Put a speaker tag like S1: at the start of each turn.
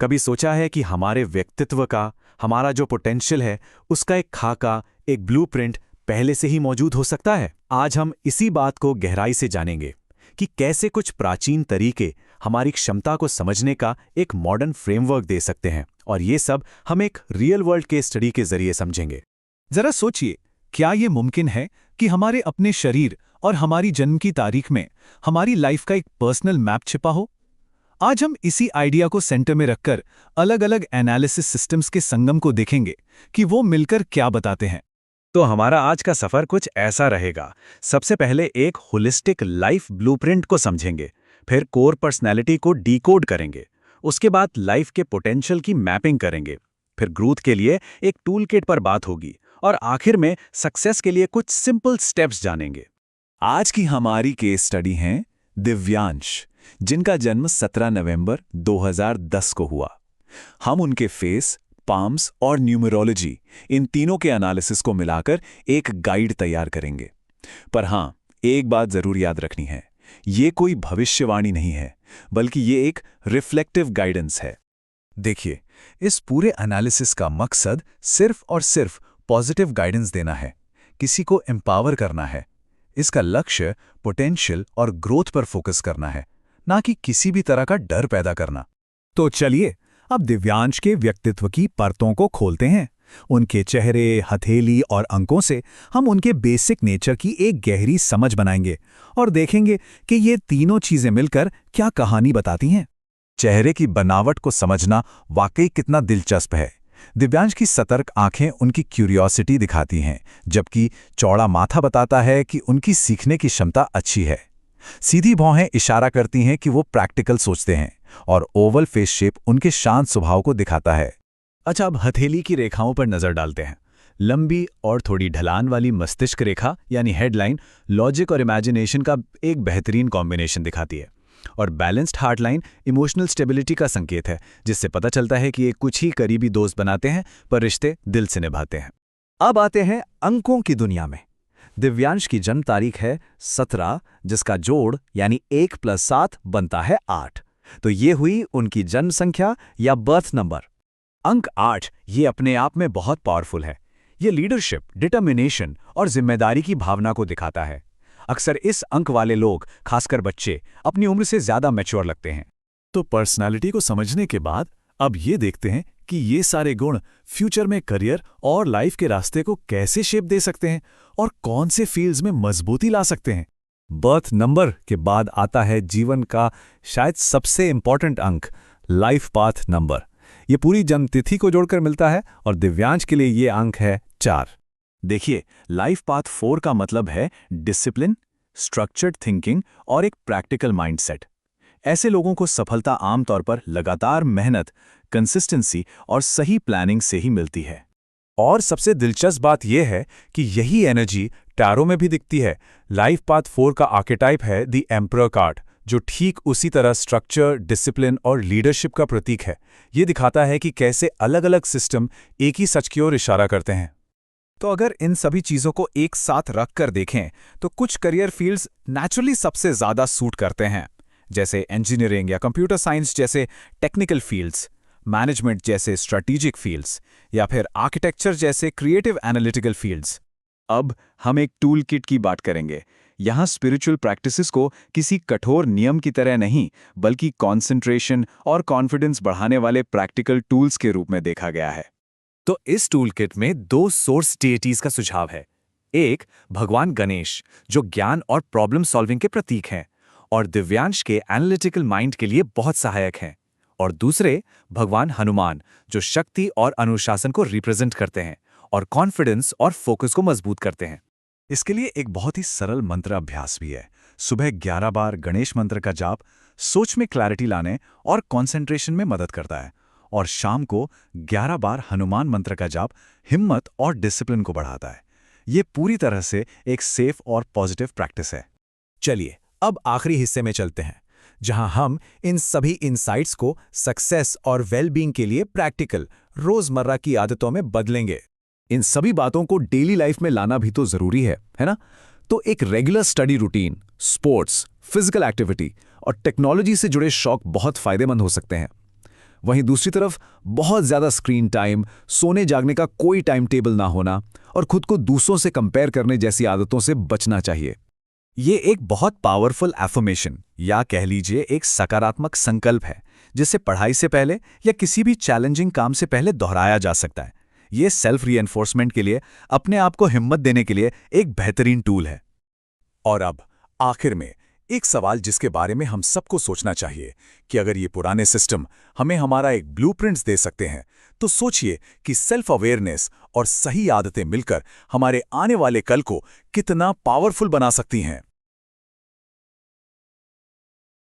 S1: कभी सोचा है कि हमारे व्यक्तित्व का, हमारा जो पोटेंशियल है, उसका एक खाका, एक ब्लूप्रिंट पहले से ही मौजूद हो सकता है? आज हम इसी बात को गहराई से जानेंगे कि कैसे कुछ प्राचीन तरीके हमारी क्षमता को समझने का एक मॉडर्न फ्रेमवर्क दे सकते हैं, और ये सब हम एक रियल वर्ल्ड केस स्टडी के जरिए समझेंगे।
S2: जरा सोचिए, क्या ये मुमकिन है कि हमारे अपने शरीर और हमारी जन्म की तारीख में हमारी लाइफ का एक पर्सनल मैप छिपा हो? आज हम इसी आइडिया को सेंटर में रखकर अलग अलग एनालिसिस सिस्टम्स के संगम को देखेंगे कि वो मिलकर क्या बताते हैं।
S1: तो हमारा आज का सफर कुछ ऐसा रहेगा। सबसे पहले एक होलिस्टिक लाइफ ब्लूप्रिंट को समझेंगे, फिर कोर पर्सनैलिटी को डिकोड करेंगे, उसके बाद लाइफ के पोटेंशियल की मैपिंग करेंगे, फिर ग्रोथ के लिए एक टूल किट पर बात होगी, और आखिर में सक्सेस के लिए कुछ सिंपल स्टेप्स जानेंगे।
S2: आज की हमारी केस स्टडी हैं दिव्यांश, जिनका जन्म 17 नवंबर 2010 को हुआ। हम उनके फेस, पाम्स और न्यूमरोलॉजी, इन तीनों के एनालिसिस को मिलाकर एक गाइड तैयार करेंगे। पर हाँ, एक बात जरूर याद रखनी है, ये कोई भविष्यवाणी नहीं है, बल्कि ये एक रिफ्लेक्टिव गाइडेंस है। देखिए, इस पूरे एनालिसिस का मकसद सिर्फ और सिर्फ पॉजिटिव गाइडेंस देना है, किसी को एम्पावर करना है। इसका लक्ष्य पोटेंशियल और ग्रोथ पर फोकस करना है, ना कि किसी भी तरह का डर पैदा करना। तो चलिए अब दिव्यांश के व्यक्तित्व की परतों को खोलते हैं। उनके चेहरे, हथेली और अंकों से हम उनके बेसिक नेचर की एक गहरी समझ बनाएंगे और देखेंगे कि ये तीनों चीजें मिलकर क्या कहानी बताती हैं। चेहरे की बनावट को समझना वाकई कितना दिलचस्प है। दिव्यांश की सतर्क आंखें उनकी क्यूरियोसिटी दिखाती हैं, जबकि चौड़ा माथा बताता है कि उनकी सीखने की क्षमता अच्छी है। सीधी भौहें इशारा करती हैं कि वो प्रैक्टिकल सोचते हैं, और ओवल फेस शेप उनके शांत स्वभाव को दिखाता है। अच्छा, अब हथेली की रेखाओं पर नजर डालते हैं। लंबी और थोड़ी ढलान वाली मस्तिष्क रेखा यानी हेडलाइन लॉजिक और इमेजिनेशन का एक बेहतरीन कॉम्बिनेशन दिखाती है, और balanced heart line emotional stability का संकेत है, जिससे पता चलता है कि ये कुछ ही करीबी दोस्त बनाते हैं पर रिश्ते दिल से निभाते हैं। अब आते हैं अंकों की दुनिया में। दिव्यांश की जन्म तारीख है 17, जिसका जोड़ यानी 1 + 7 बनता है 8। तो ये हुई उनकी जन्म संख्या या बर्थ नंबर। अंक 8 ये अपने आप में बहुत पावरफुल है। ये लीडरशिप, डिटर्मिनेशन और जिम्मेदारी की भावना को दिखाता है। अक्सर इस अंक वाले लोग, खासकर बच्चे, अपनी उम्र से ज्यादा मैच्योर लगते हैं। तो पर्सनालिटी को समझने के बाद अब ये देखते हैं कि ये सारे गुण फ्यूचर में करियर और लाइफ के रास्ते को कैसे शेप दे सकते हैं और कौन से फील्ड्स में मजबूती ला सकते हैं। बर्थ नंबर के बाद आता है जीवन का शायद सबसे इंपॉर्टेंट अंक, लाइफ पाथ नंबर। ये पूरी जन्म तिथि को जोड़कर मिलता है, और दिव्यांश के लिए ये अंक है 4। देखिए, लाइफ पाथ 4 का मतलब है डिसिप्लिन, स्ट्रक्चर्ड थिंकिंग और एक प्रैक्टिकल माइंडसेट। ऐसे लोगों को सफलता आमतौर पर लगातार मेहनत, कंसिस्टेंसी और सही प्लानिंग से ही मिलती है। और सबसे दिलचस्प बात यह है कि यही एनर्जी टैरो में भी दिखती है। लाइफ पाथ 4 का आर्केटाइप है द एम्परर कार्ड, जो ठीक उसी तरह स्ट्रक्चर, डिसिप्लिन और लीडरशिप का प्रतीक है। ये दिखाता है कि कैसे अलग अलग सिस्टम एक ही सच की ओर इशारा करते हैं। तो अगर इन सभी चीज़ों को एक साथ रख कर देखें तो कुछ करियर फील्ड्स नेचुरली सबसे ज़्यादा सूट करते हैं, जैसे इंजीनियरिंग या कंप्यूटर साइंस जैसे टेक्निकल फील्ड्स, मैनेजमेंट जैसे स्ट्रेटेजिक फील्ड्स, या फिर आर्किटेक्चर जैसे क्रिएटिव एनालिटिकल फील्ड्स। अब हम एक टूल किट की बात करेंगे। यहाँ स्पिरिचुअल प्रैक्टिसेस को किसी कठोर नियम की तरह नहीं, बल्कि कंसंट्रेशन और कॉन्फिडेंस बढ़ाने वाले प्रैक्टिकल टूल्स के रूप में देखा गया है। तो इस टूल किट में 2 सोर्स डेइटीज का सुझाव है। एक, भगवान गणेश, जो ज्ञान और प्रॉब्लम सॉल्विंग के प्रतीक हैं और दिव्यांश के एनालिटिकल माइंड के लिए बहुत सहायक हैं। और दूसरे, भगवान हनुमान, जो शक्ति और अनुशासन को रिप्रेजेंट करते हैं और कॉन्फिडेंस और फोकस को मजबूत करते हैं। इसके लिए एक बहुत ही सरल मंत्र अभ्यास भी है। सुबह 11 बार गणेश मंत्र का जाप सोच में क्लैरिटी लाने और कंसंट्रेशन में मदद करता है, और शाम को 11 बार हनुमान मंत्र का जाप हिम्मत और डिसिप्लिन को बढ़ाता है। ये पूरी तरह से एक सेफ और पॉजिटिव प्रैक्टिस है। चलिए अब आखिरी हिस्से में चलते हैं, जहां हम इन सभी इनसाइट्स को सक्सेस और वेलबींग के लिए प्रैक्टिकल रोजमर्रा की आदतों में बदलेंगे। इन सभी बातों को डेली लाइफ में लाना भी तो जरूरी है ना? तो एक regular study routine, sports, physical activity और टेक्नोलॉजी से जुड़े शौक बहुत फायदेमंद हो सकते हैं। वहीं दूसरी तरफ बहुत ज़्यादा स्क्रीन टाइम, सोने जागने का कोई टाइम टेबल ना होना और खुद को दूसरों से कंपेयर करने जैसी आदतों से बचना चाहिए।
S1: ये एक बहुत पावरफुल एफर्मेशन या कह लीजिए एक सकारात्मक संकल्प है जिसे पढ़ाई से पहले या किसी भी चैलेंजिंग काम से पहले दोहराया जा सकता है। ये सेल्फ रीएनफोर्समेंट के लिए, अपने आप को हिम्मत देने के लिए एक बेहतरीन टूल है।
S2: और अब आखिर में एक सवाल जिसके बारे में हम सबको सोचना चाहिए कि अगर ये पुराने सिस्टम हमें हमारा एक ब्लूप्रिंट्स दे सकते हैं, तो सोचिए कि सेल्फ अवेयरनेस और सही आदतें मिलकर हमारे आने वाले कल को कितना पावरफुल बना सकती हैं।